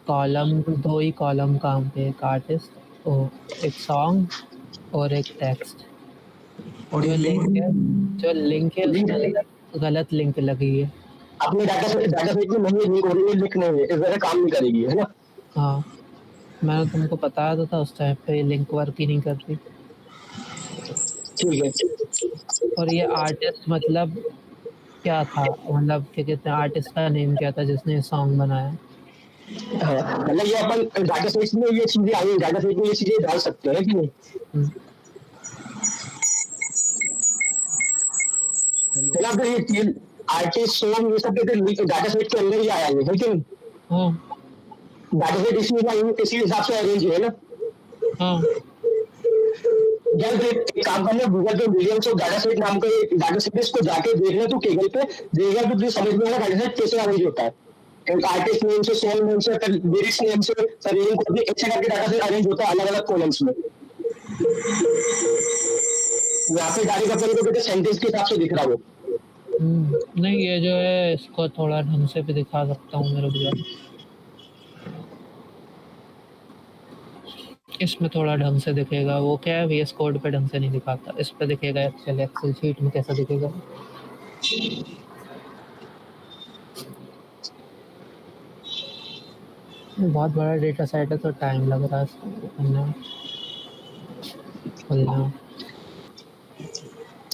Column, 2 ही column काम पे, एक आर्टिस्ट और एक सॉन्ग और एक टेक्स्ट। और ये जो लिंक है उसमें गलत लिंक लगी है। अपने डाटा सेट में नहीं है, लिंक ओरिजिनल लिंक नहीं है, इस वजह से काम नहीं करेगी, है ना? हाँ, मैंने तुमको बताया तो था उस टाइम पे, लिंक वर्क ही नहीं कर रही। ठीक है। और ये आर्टिस्ट मतलब क्या था, मतलब क्या कहते हैं, आर्टिस्ट का नेम क्या था जिसने सॉन्ग बनाया? हाँ, मतलब ये अपन डाटा सेट में ये चीजें आई, डाटा सेट में ये चीजें डाल सकते हैं कि नहीं? हम्म, चलो अगर ये चीज आर्टिस्ट सॉन्ग ये सब डाटा सेट के अंदर ही आया है कि नहीं? हाँ डाटा सेट इसी हिसाब से अरेंज है ना? हाँ जब एक काम करना, गूगल पे मिलियंस ऑफ डाटा सेट नाम का डाटा सेट, इसको जाके देखना तो केगल पे देखा तो तुझे समझ में आएगा डाटा सेट कैसे अरेंज होता है। एक आर्टिस्ट नेम से, सॉन्ग नेम से, फिर लिरिक्स नेम से, फिर लिंक कोड ऐसे करके डाटा सेट अरेंज होता है अलग अलग कॉलम्स में। यहाँ पे डायरेक्ट अपन को बेटे सेंटेंस के हिसाब से दिख रहा हो। नहीं, ये जो है इसको थोड़ा ढंग से भी दिखा सकता हूँ मेरे को, इसमें थोड़ा ढंग से दिखेगा। वो क्या है, VS कोड पे ढंग से नहीं दिखाता, इस पे दिखेगा। एक्चुअली एक्सेल शीट में कैसा दिखेगा? बहुत बड़ा डेटा सेट है तो टाइम लग रहा है इसको खोलना।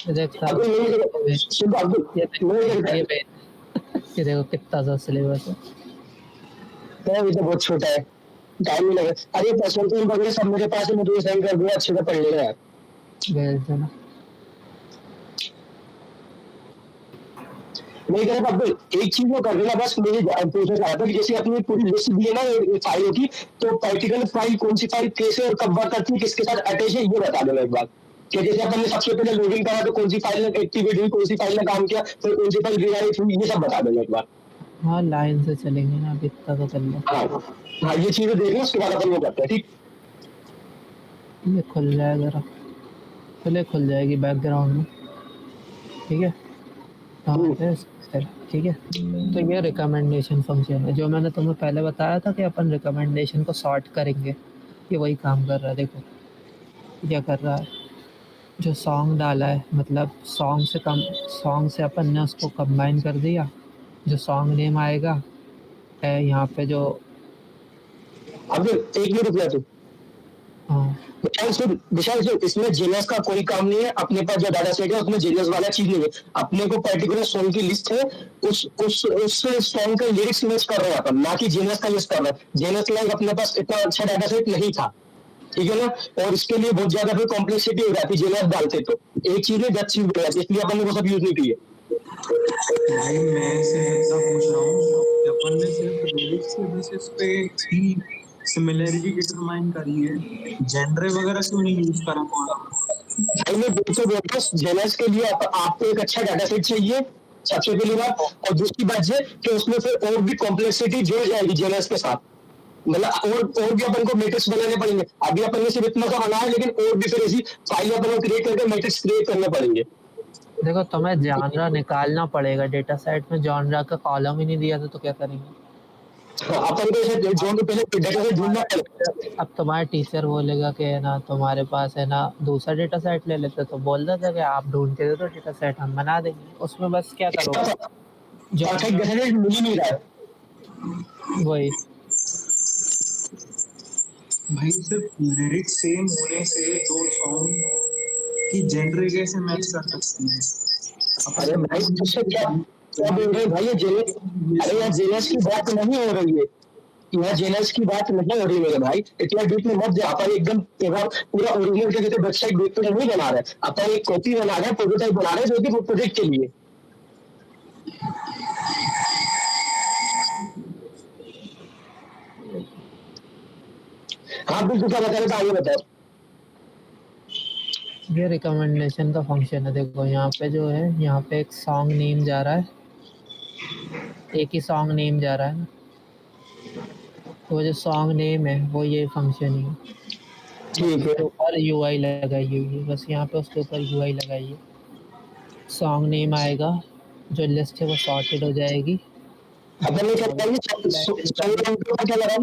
देखता अभी नहीं सुन अब्दुल, ये देखो कितना सा सिलेबस है। ये तो बहुत छोटा है, टाइम नहीं लगे। अरे पर्सनल तो वगैरह सब मेरे पास है, मुझे सेंड कर दूंगा, अच्छे से पढ़ लेगा यार। भेज देना। नहीं कह रहा अब्दुल, एक चीज वो कर देना बस, मुझे पूछना चाह रहा था कि जैसे अपनी पूरी लिस्ट दी है ना फाइलों की, तो पर्टिकुलर फाइल कौन सी फाइल कैसे और कब वर्क करती है, किसके साथ अटैच है, ये बता देना एक बार। कि जैसे अपन ने सबसे पहले लॉगिन करा तो कौन सी फाइल ने एक्टिवेट हुई, कौन सी फाइल ने काम किया, फिर कौन सी फाइल रिडायरेक्ट हुई, ये सब बता देना एक बार। हाँ, लाइन से चलेंगे ना, अभी इतना तो कर लो। हाँ, ये चीजें देखना, उसके बाद अपन वो करते हैं, ठीक? ये खुल जाए जरा, पहले खुल जाएगी बैकग्राउंड में, ठीक है? ठीक है। तो ये रिकमेंडेशन फंक्शन है जो मैंने तुम्हें पहले बताया था कि अपन रिकमेंडेशन को सॉर्ट करेंगे। ये वही काम कर रहा है। देखो क्या कर रहा है, जो सॉन्ग डाला है, मतलब सॉन्ग से अपन ने उसको कंबाइन कर दिया। जो सॉन्ग नेम आएगा यहाँ पे जो अब एक मिनट रुक तू। हाँ, विशाल सुन, इसमें जीनियस का कोई काम नहीं है। अपने पास जो डाटा सेट है उसमें जीनियस वाला चीज नहीं है। अपने को पर्टिकुलर सॉन्ग की लिस्ट है, उस सॉन्ग का लिरिक्स यूज कर रहे हैं अपन, ना कि जीनियस का यूज कर रहे हैं। जीनियस लाइक अपने पास इतना अच्छा डाटा सेट नहीं था, ठीक है ना? और इसके लिए बहुत ज्यादा फिर कॉम्प्लेक्सिटी हो जाती है जीनियस डालते तो। एक चीज है, 10 चीज हो जाती है, इसलिए अपन ने वो सब यूज नहीं की है। भाई मैं सिर्फ इतना पूछ रहा हूँ कि अपन ने सिर्फ लिरिक्स के बेसिस पे ही सिमिलरिटी डिटरमाइन करी है, जेनरे वगैरह क्यों नहीं यूज करा भाई मैं बिल्कुल बोलता हूँ, जेनस के लिए आपको एक अच्छा डाटा सेट चाहिए, सबसे पहली बात। और दूसरी बात ये कि उसमें फिर और भी कॉम्प्लेक्सिटी जुड़ जाएगी जेनस के साथ, मतलब और भी अपन को मैट्रिक्स बनाने पड़ेंगे। अभी अपन ने सिर्फ इतना सा बनाया, लेकिन और भी फिर ऐसी फाइल अपन को क्रिएट करके मैट्रिक्स क्रिएट करने पड़ेंगे। देखो तुम्हें जॉनरा निकालना पड़ेगा। डेटा सेट में जॉनरा का कॉलम ही नहीं दिया था तो क्या करेंगे? अपन को इसे जोन को पहले डाटा सेट ढूंढना पड़ेगा। अब तुम्हारा टीचर बोलेगा कि है ना तुम्हारे पास है ना दूसरा डेटा सेट ले लेते, तो बोल देते कि आप ढूंढ के दे दो डेटा सेट, हम बना देंगे। उसमें बस क्या करोगे, परफेक्ट डाटा सेट मिल ही नहीं रहा है। वही। भाई सिर्फ लिरिक्स सेम होने से दो सॉन्ग की जेनरे कैसे मैच कर सकती है? अरे भाई उससे क्या क्या बोल रहे हैं भाई, ये जेनस, अरे यार जेनस की बात नहीं हो रही है, यहाँ जेनस की बात नहीं हो रही मेरे भाई। इतना डीप में मत जा। अपन एकदम पूरा ओरिजिनल के जैसे वेबसाइट देख के नहीं बना रहे, अपन एक कॉपी बना रहे हैं, प्रोटोटाइप बना रहे हैं जो कि प्रोजेक्ट के लिए। हाँ बिल्कुल, क्या बता रहे थे, आगे बताओ। ये रिकमेंडेशन का फंक्शन है। देखो यहाँ पे जो है, यहाँ पे एक सॉन्ग नेम जा रहा है, एक ही सॉन्ग नेम जा रहा है ना, तो जो सॉन्ग नेम है वो ये फंक्शन ही है। ठीक है। ऊपर यूआई लगाई हुई है, बस यहाँ पे उसके ऊपर यूआई लगाई है। सॉन्ग नेम आएगा, जो लिस्ट है वो सॉर्टेड हो जाएगी। अपन ने क्या अब किया, सिमिलैरिटी सॉन्ग का क्या लगा?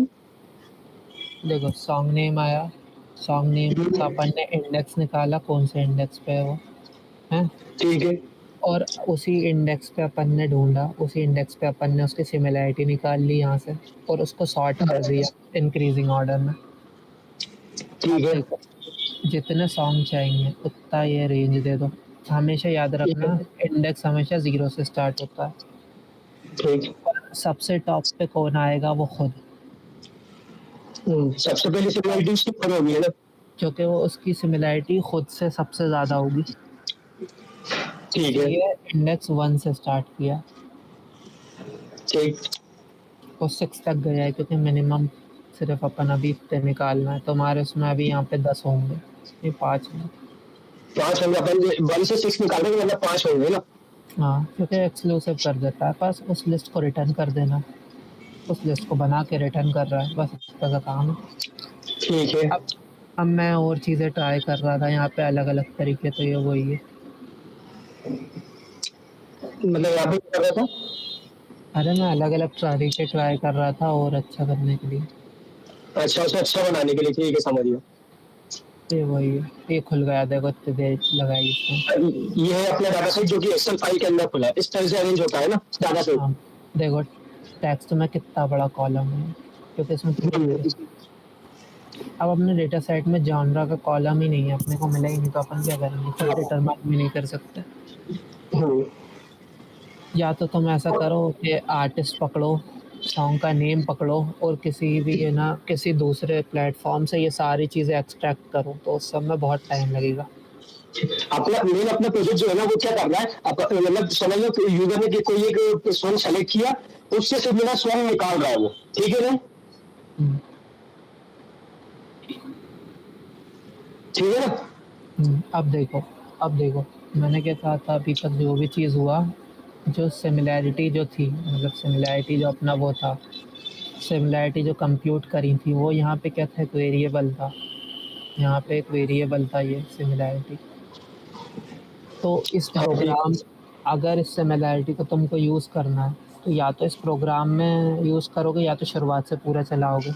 देखो सॉन्ग नेम आया, सॉन्ग नेम का अपन ने इंडेक्स निकाला, कौन से इंडेक्स पे है वो, है। ठीक है, और उसी इंडेक्स पे अपन ने ढूंढा, उसी इंडेक्स पे अपन ने उसकी सिमिलैरिटी निकाल ली यहाँ से, और उसको सॉर्ट कर दिया इंक्रीजिंग ऑर्डर में। अब ठीक है, देखो, जितने सॉन्ग चाहिए उतना ये रेंज दे दो। हमेशा याद ठीक रखना, है, इंडेक्स हमेशा 0 से स्टार्ट होता है, ठीक। और सबसे टॉप पे कौन आएगा वो खुद, सबसे पहले सिमिलरिटी उसकी पर होगी है ना? क्योंकि वो उसकी सिमिलैरिटी खुद से सबसे ज़्यादा होगी। ठीक है, इसलिए इंडेक्स 1 से स्टार्ट किया, ठीक। वो 6 तक गया है, क्योंकि मिनिमम सिर्फ अपन अभी इतने निकालना है। तुम्हारे उसमें अभी यहाँ पे 10 होंगे, ये 5 होंगे। 5 होंगे, अपन 1 से 6 निकाल रहे हैं, मतलब 5 होंगे ना? हाँ, क्योंकि एक्सक्लूसिव कर देता है, बस उस लिस्ट को रिटर्न कर देना, उस लिस्ट को बना के रिटर्न कर रहा है, बस इतना सा काम है। ठीक है, अब अब मैं और चीज़ें ट्राई कर रहा था यहाँ पे अलग अलग तरीके, तो ये वही है। मतलब यहाँ पे क्या कर रहा था? अरे मैं अलग अलग तरीके ट्राई कर रहा था और अच्छा करने के लिए। अच्छा, उसे अच्छा बनाने के लिए, ठीक है, समझ गया। ये वही है, ये खुल गया, देखो इतनी देर लगाई इसमें। ये है अपना डाटा सेट जो कि एक्सेल फाइल के अंदर खुला है, इस तरह से अरेंज होता है ना डाटा सेट? हाँ, देखो टेक्स्ट में कितना बड़ा कॉलम है, क्योंकि इसमें अब अपने डेटा सेट में जॉनरा का कॉलम ही नहीं है, अपने को मिला ही नहीं, तो अपन क्या करेंगे, खुद डिटरमाइन भी नहीं कर सकते। या तो तुम ऐसा करो कि आर्टिस्ट पकड़ो, सॉन्ग का नेम पकड़ो, और किसी भी है ना किसी दूसरे प्लेटफॉर्म से ये सारी चीज़ें एक्सट्रैक्ट करो, तो उस सब में बहुत टाइम लगेगा। अपना मेन अपना प्रोजेक्ट जो है ना वो क्या कर रहा है, मतलब समझ लो यूजर ने कोई एक सॉन्ग सेलेक्ट किया, उससे सिर्फ मेरा सॉन्ग निकाल रहा है वो, ठीक है ना? हम्म, ठीक है ना? अब देखो मैंने क्या कहा था अभी तक, जो भी चीज़ हुआ, जो सिमिलैरिटी जो थी, मतलब सिमिलैरिटी जो अपना वो था, सिमिलैरिटी जो कंप्यूट करी थी, वो यहाँ पे क्या था, एक वेरिएबल था, यहाँ पे एक वेरिएबल था ये सिमिलैरिटी। तो इस हाँ, ठीक प्रोग्राम, अगर इस सिमिलैरिटी को तुमको यूज़ करना है, तो या तो इस प्रोग्राम में यूज़ करोगे, या तो शुरुआत से पूरा चलाओगे,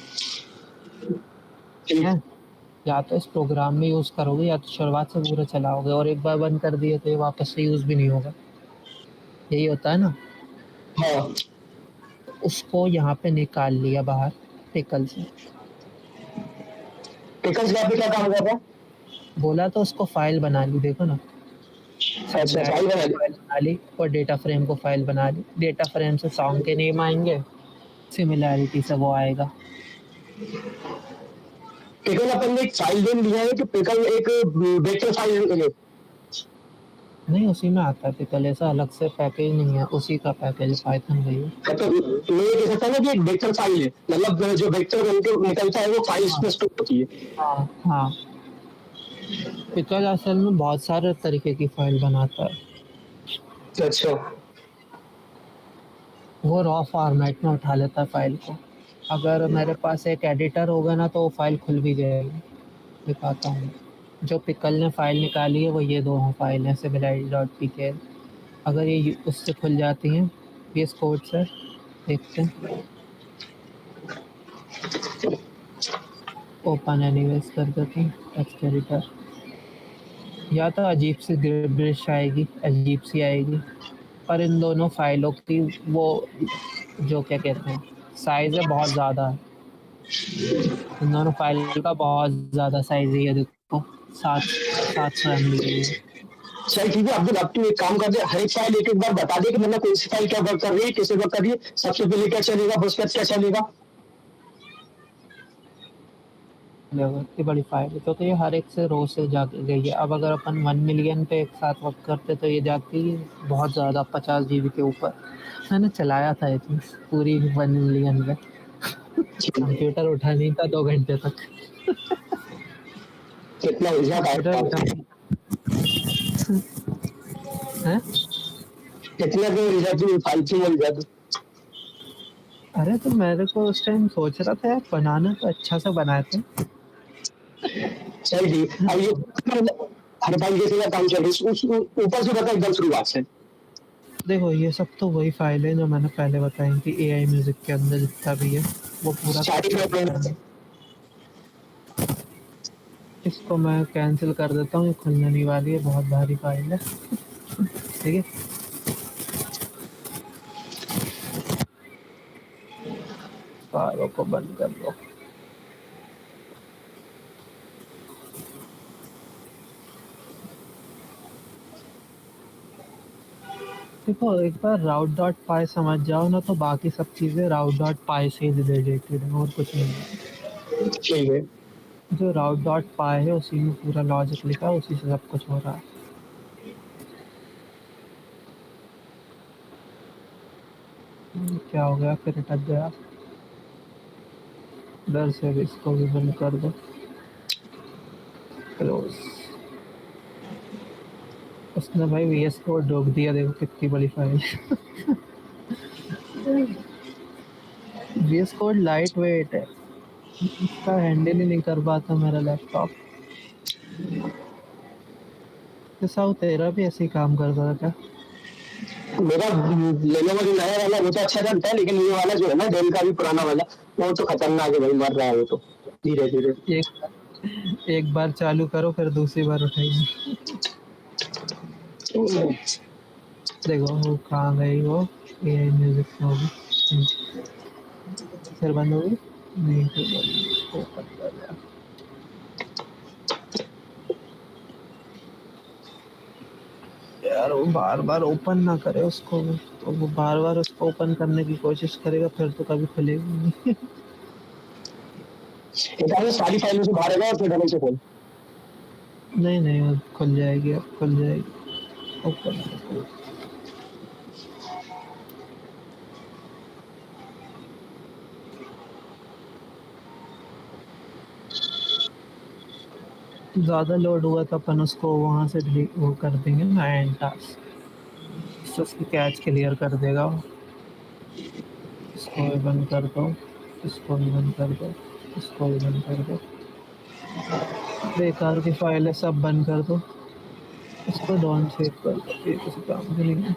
ठीक। हैं। या तो इस प्रोग्राम में यूज़ करोगे, या तो शुरुआत से पूरा चलाओगे, और एक बार बंद कर दिए तो ये वापस से यूज़ भी नहीं होगा, यही होता है ना। हाँ, तो उसको यहाँ पे निकाल लिया बाहर पिकल से, पिकल्स लैब पे क्या काम कर रहा है? बोला तो उसको फाइल बना ली, देखो ना, अच्छा, फाइल सिमिलैरिटी बना को दी। फाइल बना ली, और डेटा फ्रेम को फाइल बना ली। डेटा फ्रेम से सॉन्ग के नेम आएंगे, सिमिलैरिटी से वो आएगा। पिकल अपन ने एक फाइल नेम लिया है, कि पिकल एक वेक्टर फाइल है? नहीं, उसी में आता है पिकल, ऐसा अलग से पैकेज नहीं है, उसी का पैकेज पाइथन का ही है। तो मैं ये कह सकता हूँ ना कि एक वेक्टर फाइल है, मतलब जो वेक्टर बन के निकलता है वो फाइल्स में स्टोर होती है। हाँ हाँ, पिकल असल में बहुत सारे तरीके की फाइल बनाता है, अच्छा, वो रॉ फॉर्मेट में उठा लेता है फाइल को। अगर मेरे पास एक एडिटर होगा ना, तो वो फाइल खुल भी जाएगी, दिखाता हूँ। जो पिकल ने फाइल निकाली है वो ये दो फाइल हैं, सिमिलैरिटी.pkl। अगर ये उससे खुल जाती हैं, VS कोड से देखते हैं, ओपन एनीवेज कर देते हैं टेक्स्ट एडिटर। या तो अजीब सी गिब्रिश आएगी, अजीब सी आएगी, पर इन दोनों फाइलों की वो जो क्या कहते हैं, साइज़ है बहुत ज़्यादा है, इन दोनों फाइल का बहुत ज़्यादा साइज़ है, ये देखो 700 MB है ये। चल ठीक है अब्दुल, अब तू एक काम कर दे, हर एक फाइल एक एक बार बता दे कि मतलब कौन सी फाइल क्या वर्क कर रही है, कैसे वर्क कर रही है, सबसे पहले क्या चलेगा, उसके बाद क्या चलेगा। देखो इतनी बड़ी फाइल है, क्योंकि ये हर एक से रो से जा गई है। अब अगर अपन 1 मिलियन पे एक साथ वर्क करते, तो ये जाती है बहुत ज़्यादा, 50 GB के ऊपर। मैंने चलाया था ये चीज़ पूरी 1 मिलियन पे, कंप्यूटर उठा नहीं था 2 घंटे तक, कितना ऊर्जा कंप्यूटर पाएगा, उठा है। कितना तो ऊर्जा की फाइल की मिल जाती। अरे तो मेरे को उस टाइम सोच रहा था यार, बनाना तो अच्छा सा बनाए थे। चल ठीक, अब ये मतलब हर फाइल कैसे का काम चल रही है, ऊपर से बता एकदम शुरुआत से। देखो ये सब तो वही फाइल है जो मैंने पहले बताई थी, एआई म्यूजिक के अंदर जितना भी है वो पूरा स्टार्टिंग में इसको मैं कैंसिल कर देता हूँ, ये खुलने नहीं वाली है, बहुत भारी फाइल है। ठीक है, फाइलों को बंद कर दो। देखो एक बार राउट डॉट पाई समझ जाओ ना, तो बाकी सब चीज़ें राउट डॉट पाई से रिलेटेड है और कुछ नहीं है। ठीक है। जो राउट डॉट पाई है उसी में पूरा लॉजिक लिखा है, उसी से सब कुछ हो रहा है। क्या हो गया फिर अटक गया, डर से भी इसको भी बंद कर दो, क्लोज। उसने भाई वीएस कोड रोक दिया, देखो कितनी बड़ी file. VS code lightweight है, इसका हैंडल ही नहीं कर पाता मेरा लैपटॉप। साउ तेरा भी ऐसे ही काम करता था क्या? मेरा लेनोवो जो नया वाला वो तो अच्छा चलता है, लेकिन ये वाला जो है ना डेल का भी पुराना वाला, वो तो खतरनाक है भाई, मर रहा है वो तो धीरे धीरे। एक बार चालू करो फिर दूसरी बार उठाइए। देखो वो कहाँ गई, वो एआई म्यूजिक में होगी, फिर बंद होगी नहीं, फिर बंद ओपन कर दिया। यार वो बार बार ओपन ना करे उसको, तो वो बार बार उसको ओपन करने की कोशिश करेगा फिर तो कभी खुलेगा नहीं। एक आगे सारी फाइलों से बाहर आएगा और फिर डबल से खोल। नहीं नहीं वो खुल जाएगी, अब खुल जाएगी, ओपन। ज़्यादा लोड हुआ तो अपन उसको वहाँ से डिलीट वो कर देंगे ना, एंड टास्क, इससे उसकी कैच क्लियर कर देगा वो। इसको भी बंद कर दो, इसको भी बंद कर दो, इसको भी बंद कर दो, बेकार की फाइल है सब बंद कर दो, इसको डॉन सेव कर दो, ये किसी काम के नहीं है।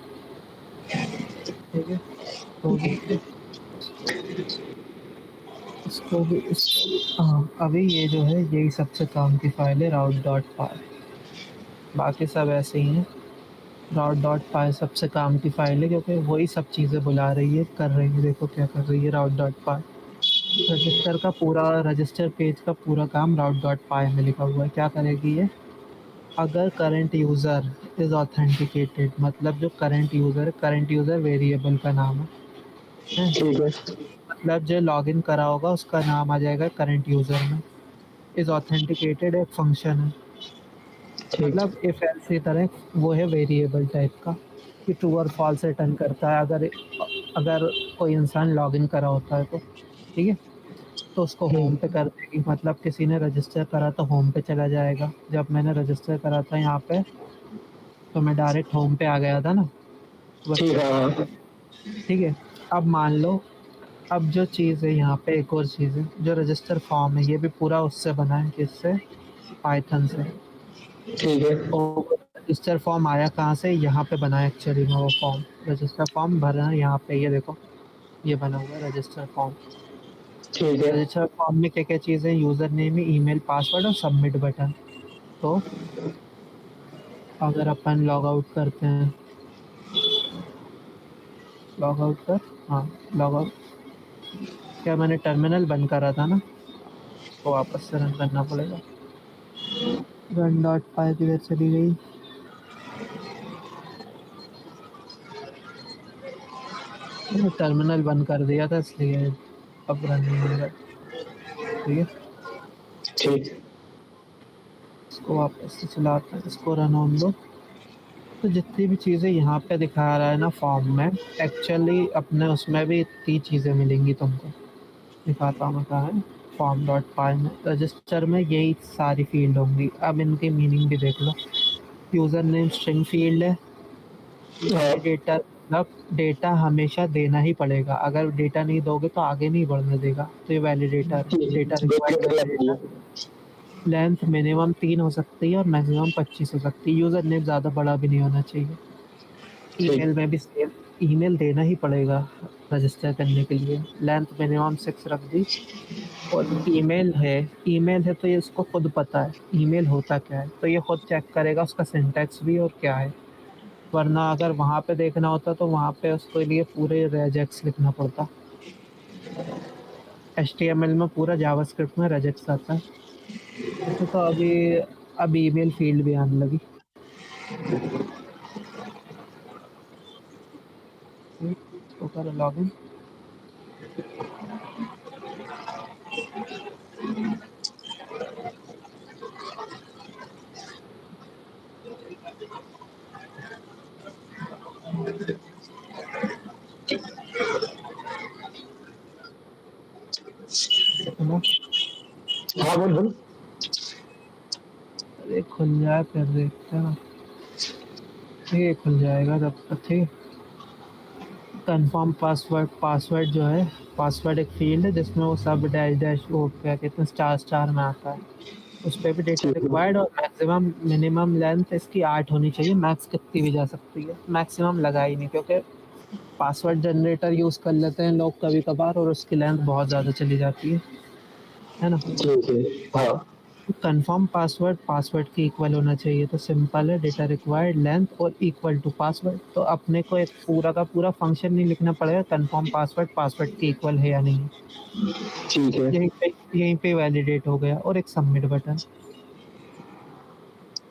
ठीक है, तो इसको भी हाँ, अभी ये जो है यही सबसे काम की फाइल है राउट डॉट पाई, बाकी सब ऐसे ही हैं। राउट डॉट पाई सबसे काम की फाइल है क्योंकि वही सब चीज़ें बुला रही है, कर रही है, देखो क्या कर रही है राउट डॉट पाई। रजिस्टर का पूरा, रजिस्टर पेज का पूरा काम राउट डॉट पाई में लिखा हुआ है। क्या करेगी ये, अगर करंट यूज़र इज़ ऑथेंटिकेटेड, मतलब जो करंट यूज़र है, करंट यूज़र वेरिएबल का नाम है, ठीक है। मतलब जो लॉगिन करा होगा उसका नाम आ जाएगा करंट यूज़र में। इज़ ऑथेंटिकेटेड एक फंक्शन है, ठीक। मतलब इफ एल्स की तरह वो है वेरिएबल टाइप का, कि ट्रू और फॉल्स रिटर्न करता है अगर अगर कोई इंसान लॉगिन करा होता है तो। ठीक है, तो उसको होम पे कर देगी, मतलब किसी ने रजिस्टर करा तो होम पे चला जाएगा। जब मैंने रजिस्टर करा था यहाँ पे तो मैं डायरेक्ट होम पे आ गया था ना, ठीक बस। है। हाँ। ठीक है, अब मान लो, अब जो चीज़ है यहाँ पे एक और चीज़ है, जो रजिस्टर फॉर्म है ये भी पूरा उससे बना है, किससे, पाइथन से। ठीक है। और रजिस्टर फॉर्म आया कहाँ से, यहाँ पे बना है एक्चुअली में वो फॉर्म, रजिस्टर फॉर्म भरा है यहाँ पे, ये देखो ये बना हुआ है रजिस्टर फॉर्म। ठीक है। रजिस्टर फॉर्म में क्या क्या चीज़ें, यूज़र नेम, ईमेल, पासवर्ड और सबमिट बटन। तो अगर अपन लॉग आउट करते हैं, लॉग आउट कर, हाँ लॉग आउट, क्या मैंने टर्मिनल बंद करा था ना, उसको वापस से रन करना पड़ेगा। रन डॉट पाई किधर चली गई, मैंने टर्मिनल बंद कर दिया था इसलिए अब रन नहीं हो रहा। ठीक है, ठीक। इसको वापस से चलाते हैं, इसको रन होने दो। तो जितनी भी चीज़ें यहाँ पे दिखा रहा है ना फॉर्म में, एक्चुअली अपने उसमें भी इतनी चीज़ें मिलेंगी तुमको, दिखाता हूँ मैं कहाँ है। फॉर्म डॉट पाई में रजिस्टर में यही सारी फील्ड होंगी, अब इनकी मीनिंग भी देख लो। यूज़र नेम स्ट्रिंग फील्ड है, हाँ। वैलिडेटर मतलब डेटा हमेशा देना ही पड़ेगा, अगर डेटा नहीं दोगे तो आगे नहीं बढ़ने देगा, तो ये validator, data required validator. Length minimum 3 हो सकती है और मैक्सिमम 25 हो सकती है, यूज़र नेम ज़्यादा बड़ा भी नहीं होना चाहिए। ईमेल में भी सेम ईमेल देना ही पड़ेगा रजिस्टर करने के लिए। लेंथ मिनिमम 6 रख दी। और ईमेल है तो ये इसको खुद पता है ईमेल होता क्या है, तो ये खुद चेक करेगा उसका सिंटैक्स भी और क्या है। वरना अगर वहाँ पे देखना होता तो वहाँ पे उसके लिए पूरे रेजेक्स लिखना पड़ता। एचटीएमएल में पूरा जावास्क्रिप्ट में रेजेक्स आता है। तो अब ईमेल फील्ड भी आने लगी। इसको करो लॉगिन। है ना? हाँ बोल बोल। अरे खुल जाए फिर देखते हैं। ठीक है, खुल जाएगा तब तक। ठीक है, कंफर्म पासवर्ड जो है, पासवर्ड एक फील्ड है जिसमें वो सब डैश डैश वो क्या कहते हैं स्टार स्टार में आता है। उस पर भी डेटा ठीक है रिक्वायर्ड और मैक्सिमम मिनिमम लेंथ इसकी 8 होनी चाहिए। मैक्स कितनी भी जा सकती है, मैक्सिमम लगा ही नहीं, क्योंकि पासवर्ड जनरेटर यूज़ कर लेते हैं लोग कभी कभार और उसकी लेंथ बहुत ज़्यादा चली जाती है ना? ठीक है। हाँ कंफर्म पासवर्ड के इक्वल होना चाहिए। तो सिंपल है, डेटा रिक्वायर्ड लेंथ और इक्वल टू पासवर्ड। तो अपने को एक पूरा का पूरा फंक्शन नहीं लिखना पड़ेगा, कंफर्म पासवर्ड के इक्वल है या नहीं। ठीक है यहीं पे वैलिडेट हो गया और एक सबमिट बटन।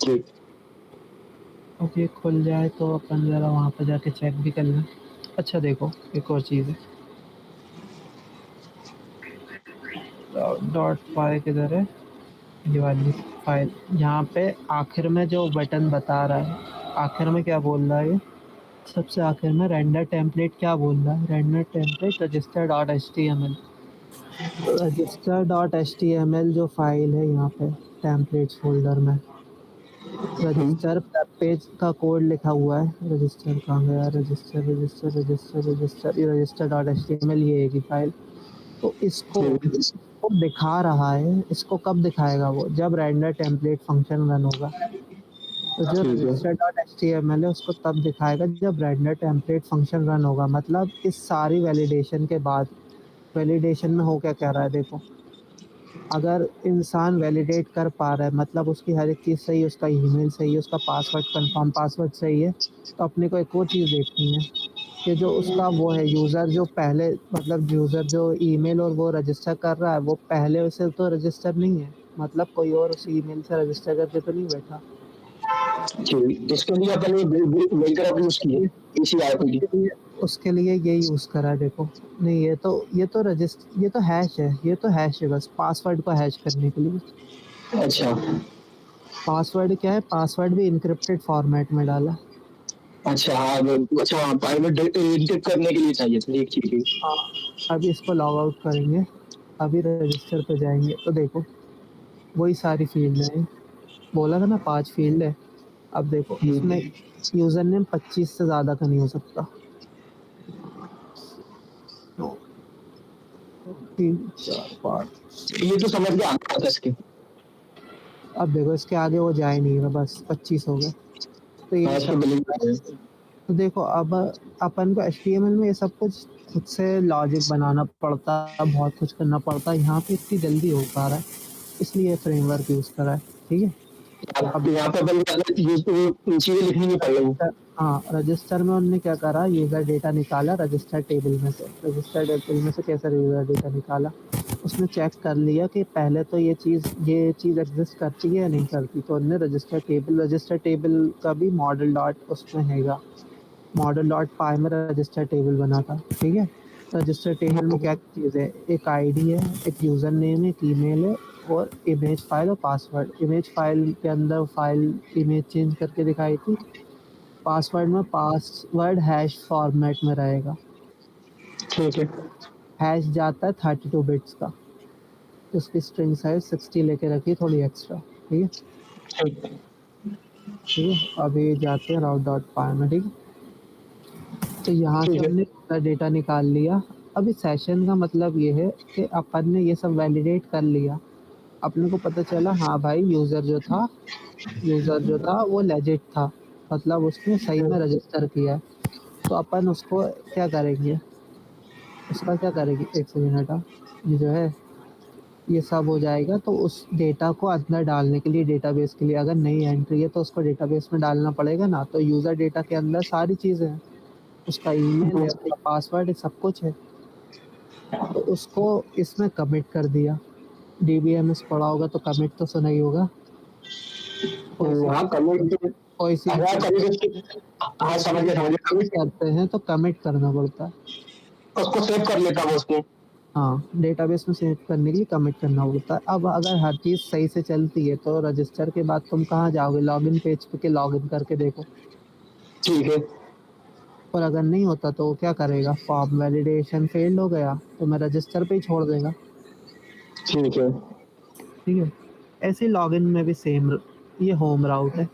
ठीक। अब ये खुल जाए तो अपन ज़रा वहाँ पर जाके चेक भी कर लें। अच्छा देखो, एक और चीज़ है, डॉट फाइल किधर है, ये वाली फाइल। यहाँ पे आखिर में जो बटन बता रहा है, आखिर में क्या बोल रहा है ये, सबसे आखिर में रेंडर टेम्पलेट क्या बोल रहा है, render template register dot H T M L. Register dot H T M L जो फाइल है यहाँ पे टेम्पलेट्स फोल्डर में, रजिस्टर पेज का कोड लिखा हुआ है। रजिस्टर कहाँ गया, रजिस्टर, ये register dot H T M L, ये है फाइल। तो इसको दिखा रहा है, इसको कब दिखाएगा वो, जब रेंडर टेम्पलेट फंक्शन रन होगा। तो जो ठीक है register dot H T M L है उसको तब दिखाएगा जब रेंडर टेम्पलेट फंक्शन रन होगा। मतलब इस सारी वैलिडेशन के बाद, वैलिडेशन में हो क्या कह रहा है देखो, अगर इंसान वैलिडेट कर पा रहा है, मतलब उसकी हर एक चीज़ सही है, उसका ईमेल सही है, उसका पासवर्ड कंफर्म पासवर्ड सही है, तो अपने को एक और चीज़ देखनी है कि जो उसका वो है यूज़र जो पहले, मतलब यूज़र जो ईमेल और वो रजिस्टर कर रहा है वो पहले से तो रजिस्टर नहीं है, मतलब कोई और उस ईमेल से रजिस्टर करके तो नहीं बैठा। ठीक। इसके लिए अपन ने वेलकर यूज किए इसी आईपी। उसके लिए ये यूज़ करा है देखो। नहीं, ये तो हैश है बस पासवर्ड को हैश करने के लिए। अच्छा पासवर्ड क्या है, पासवर्ड भी इनक्रिप्टेड फॉर्मेट में डाला। अच्छा। हाँ अच्छा, हाँ प्राइवेट इंटिप करने के लिए चाहिए। ठीक ठीक ठीक। हाँ, अभी इसको लॉग आउट करेंगे, अभी रजिस्टर पे जाएंगे तो देखो वही सारी फील्ड हैं। बोला था ना 5 फील्ड है। अब देखो इसमें यूज़र नेम 25 से ज़्यादा का नहीं हो सकता। 3 4 5। ये तो समझ गया आता था इसके। अब देखो इसके आगे वो जा ही नहीं रहा, बस 25 हो गए। तो हाँ ये इसको सब, बिलिंग। तो देखो अब अपन को एचटीएमएल में ये सब कुछ खुद से लॉजिक बनाना पड़ता है, बहुत कुछ करना पड़ता है। यहाँ पे इतनी जल्दी हो पा रहा है इसलिए फ्रेमवर्क यूज़ करा है। ठीक है, अब यहाँ पे अपन चीजें लिखनी नहीं पड़ेगी। रजिस्टर, हाँ रजिस्टर में उन्होंने क्या करा, यूज़र डेटा निकाला रजिस्टर टेबल में से। रजिस्टर टेबल में से कैसे यूज़र डेटा निकाला, उसने चेक कर लिया कि पहले तो ये चीज़ एग्जिस्ट करती है या नहीं करती। तो उन्होंने रजिस्टर टेबल का भी मॉडल डॉट उसमें हैगा, मॉडल डॉट पाई में रजिस्टर टेबल बना था। ठीक है, रजिस्टर टेबल में क्या चीज़ है, एक आईडी है, एक यूज़र नेम है, एक ईमेल है और इमेज फाइल और पासवर्ड। इमेज फाइल के अंदर फाइल इमेज चेंज करके दिखाई थी। पासवर्ड में पासवर्ड हैश फॉर्मेट में रहेगा। ठीक है हैश जाता है 32 बिट्स का, तो उसकी स्ट्रिंग साइज 60 लेके रखी थोड़ी एक्स्ट्रा। ठीक है, ठीक अभी जाते हैं राउट डॉट पाई में। ठीक है, तो यहाँ से ठीक है। हमने डेटा निकाल लिया। अभी सेशन का मतलब ये है कि अपन ने ये सब वैलिडेट कर लिया, अपने को पता चला हाँ भाई यूज़र जो था वो लेजिट था, मतलब उसने सही में रजिस्टर किया है। तो अपन उसको क्या करेंगे, उसका क्या करेंगे, एक सेकंड हटा, ये जो है ये सब हो जाएगा तो उस डेटा को अंदर डालने के लिए डेटाबेस के लिए अगर नई एंट्री है तो उसको डेटाबेस में डालना पड़ेगा ना। तो यूज़र डेटा के अंदर सारी चीज़ें हैं, उसका ईमेल है, उसका पासवर्ड है, सब कुछ है। तो उसको इसमें कमिट कर दिया। डीबीएमएस पढ़ा होगा तो कमिट तो सुना ही होगा। हाँ कमिट, कोई सी हाँ कमिट, हाँ समझ गया कमिट करते हैं तो कमिट करना पड़ता है। उसको सेव कर लेता वो उसमें। हाँ, डेटाबेस में सेव करने के लिए कमिट करना पड़ता है। अब अगर हर चीज़ सही से चलती है तो रजिस्टर के बाद तुम कहाँ जाओगे, लॉगिन पेज पे के लॉगिन करके देखो। ठीक है। और अगर नहीं होता तो वो क्या करेगा, फॉर्म वैलिडेशन फेल्ड हो गया तो मैं रजिस्टर पे ही छोड़ देगा। ठीक है। ठीक है, ऐसे लॉगिन में भी सेम ये होम राउट है।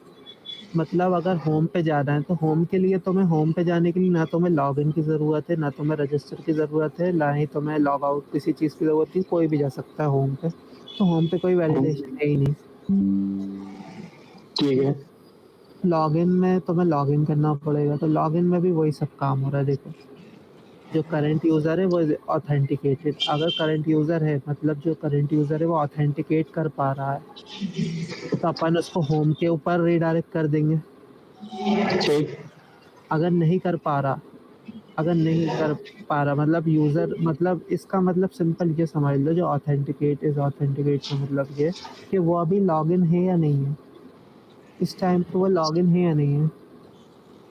मतलब अगर होम पे जाना है तो होम के लिए तुम्हें होम पे जाने के लिए ना तुम्हें लॉगिन की ज़रूरत है, ना तुम्हें रजिस्टर की ज़रूरत है, ना ही तुम्हें लॉग आउट किसी चीज़ की ज़रूरत है। कोई भी जा सकता है होम पे। तो होम पे कोई वैलिडेशन है ही नहीं। ठीक है। लॉगिन में तुम्हें लॉगिन करना पड़ेगा, तो लॉगिन में भी वही सब काम हो रहा है। देखो, जो करंट यूज़र है वो ऑथेंटिकेटेड, अगर करंट यूज़र है मतलब जो करंट यूज़र है वो ऑथेंटिकेट कर पा रहा है तो अपन उसको होम के ऊपर रीडायरेक्ट कर देंगे। ठीक। अगर नहीं कर पा रहा, अगर नहीं कर पा रहा मतलब यूज़र, मतलब इसका मतलब सिंपल ये समझ लो, जो ऑथेंटिकेट इज़ ऑथेंटिकेट का मतलब ये कि वो अभी लॉगिन है या नहीं है, इस टाइम पे वो लॉगिन है या नहीं है।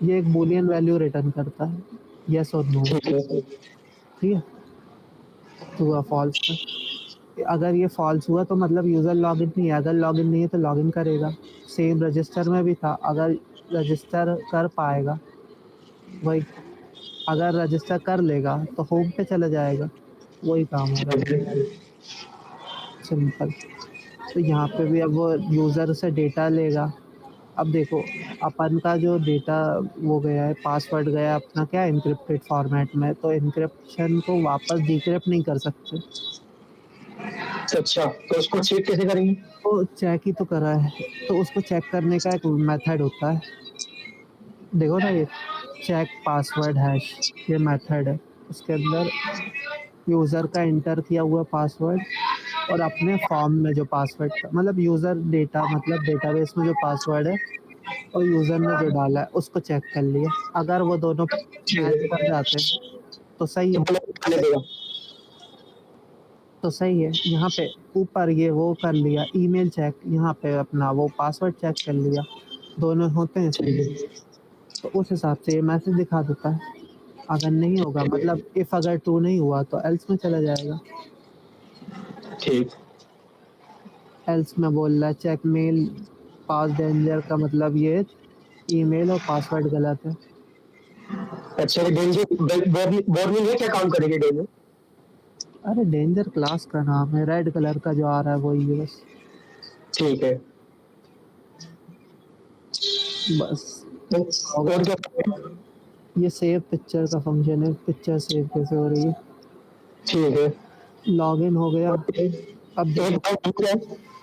ये एक बूलियन वैल्यू रिटर्न करता है, येस और नो। ठीक है। ठीक है, ट्रू या फॉल्स का। अगर ये फॉल्स हुआ तो मतलब यूज़र लॉगिन नहीं है, अगर लॉगिन नहीं है तो लॉगिन करेगा। सेम रजिस्टर में भी था, अगर रजिस्टर कर पाएगा वही, अगर रजिस्टर कर लेगा तो होम पे चला जाएगा। वही काम हो रहा है, ठीक है। सिंपल। तो यहाँ पे भी अब वो यूज़र से डेटा लेगा। अब देखो, अपन का जो डेटा वो गया है, पासवर्ड गया अपना क्या एन्क्रिप्टेड फॉर्मेट में, तो एन्क्रिप्शन को वापस डिक्रिप्ट नहीं कर सकते। अच्छा तो उसको चेक कैसे करेंगे? तो चेक ही तो करा है, तो उसको चेक करने का एक मेथड होता है। देखो ना, ये चेक पासवर्ड हैश, ये मेथड है। उसके अंदर यूज़र का इंटर किया हुआ पासवर्ड और अपने फॉर्म में जो पासवर्ड था, मतलब यूज़र डेटा, मतलब डेटाबेस में जो पासवर्ड है और यूज़र ने जो डाला है उसको चेक कर लिया। अगर वो दोनों ठीक मैच है। कर जाते हैं तो सही तो है। बोले खाने देगा। तो सही है, यहाँ पे ऊपर ये वो कर लिया ईमेल चेक, यहाँ पे अपना वो पासवर्ड चेक कर लिया, दोनों होते हैं ठीक सही। है। तो उस हिसाब से ये मैसेज दिखा देता है। अगर नहीं होगा, मतलब इफ़ अगर ट्रू नहीं हुआ तो एल्स में चला जाएगा। ठीक। एल्स में बोल रहा है चेक मेल पास डेंजर, का मतलब ये ईमेल और पासवर्ड गलत है। अच्छा ये डेंजर वार्निंग है, क्या काम करेगी डेंजर? अरे डेंजर क्लास का नाम है, रेड कलर का जो आ रहा है वही है बस। ठीक है। बस तो हो गया। और क्या? ये सेव पिक्चर का फंक्शन है, पिक्चर सेव कैसे हो रही है। ठीक है। लॉगिन हो गया। अब एक देखो, बात ठीक है।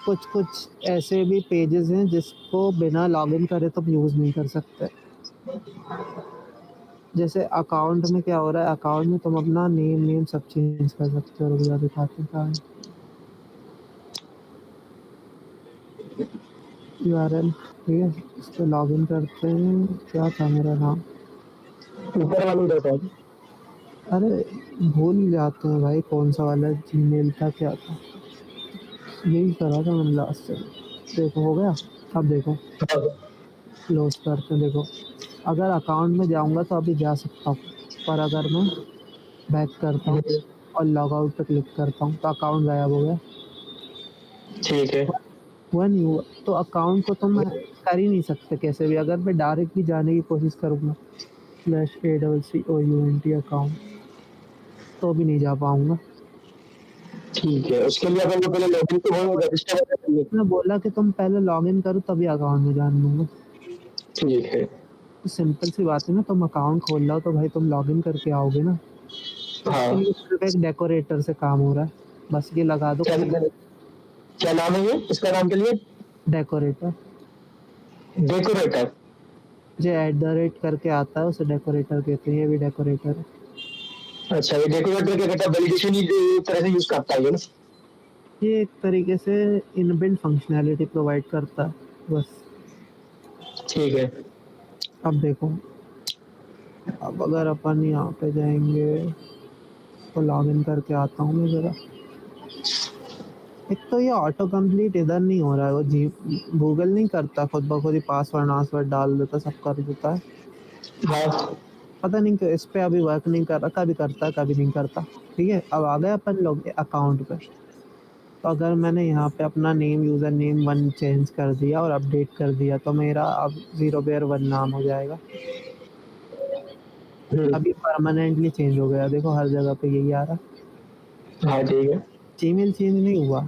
कुछ कुछ ऐसे भी पेजेस हैं जिसको बिना लॉगिन करे तुम यूज़ नहीं कर सकते। जैसे अकाउंट में क्या हो रहा है, अकाउंट में तुम अपना नेम सब चेंज कर सकते हो। रुक जा, दिखाते हैं यूआरएल। ठीक है, इस पर लॉगिन करते हैं। क्या था मेरा नाम, ऊपर वाली रहता है। अरे भूल जाते हैं भाई कौन सा वाला जीमेल था, क्या था, यही करा था मैंने लास्ट टाइम। देखो हो गया। अब देखो क्लोज करते हैं। देखो, अगर अकाउंट में जाऊंगा तो अभी जा सकता हूँ, पर अगर मैं बैक करता हूँ और लॉग आउट पे क्लिक करता हूँ तो अकाउंट गायब हो गया। ठीक है। हुआ नहीं हुआ, तो अकाउंट को तो मैं कर ही नहीं सकते कैसे भी। अगर मैं डायरेक्ट भी जाने की कोशिश करूँगा /ACCOUNT अकाउंट, तो भी नहीं जा पाऊँगा। ठीक है, उसके लिए अपन को पहले लॉगिन तो हो रजिस्टर करना है। मैं बोला कि तुम पहले लॉगिन करो तभी अकाउंट में जान दूंगा। ठीक है। तो सिंपल सी बात है ना, तुम अकाउंट खोल रहा हो तो भाई तुम लॉगिन करके आओगे ना। तो उसके लिए हाँ। सिर्फ एक डेकोरेटर से काम हो रहा है, बस ये लगा दो क्या कहीं। क्या नाम है ये इसका नाम के लिए? डेकोरेटर। डेकोरेटर। जो @ करके आता है उसे डेकोरेटर कहते हैं, ये भी डेकोरेटर है। अच्छा, ये डेकोरेटर क्या करता है, वैलिडेशन ही एक तरह से यूज करता है ये ना। ये एक तरीके से इनबिल्ट फंक्शनैलिटी प्रोवाइड करता है बस। ठीक है। अब देखो, अब अगर अपन यहाँ पे जाएंगे तो लॉगिन करके आता हूँ मैं ज़रा। एक तो ये ऑटो कंप्लीट इधर नहीं हो रहा है, वो जी गूगल नहीं करता, खुद ब खुद ही पासवर्ड वासवर्ड डाल देता, सब कर देता है। हाँ पता नहीं क्यों इस पे अभी वर्क नहीं कर रहा, कभी करता है कभी नहीं करता। ठीक है, अब आ गए अपन लोग अकाउंट पे। तो अगर मैंने यहाँ पे अपना नेम यूज़र नेम 1 चेंज कर दिया और अपडेट कर दिया तो मेरा अब ज़ीरो बेयर 1 नाम हो जाएगा। अभी परमानेंटली चेंज हो गया, देखो हर जगह पे यही आ रहा है। हाँ ठीक है। जीमेल चेंज नहीं हुआ।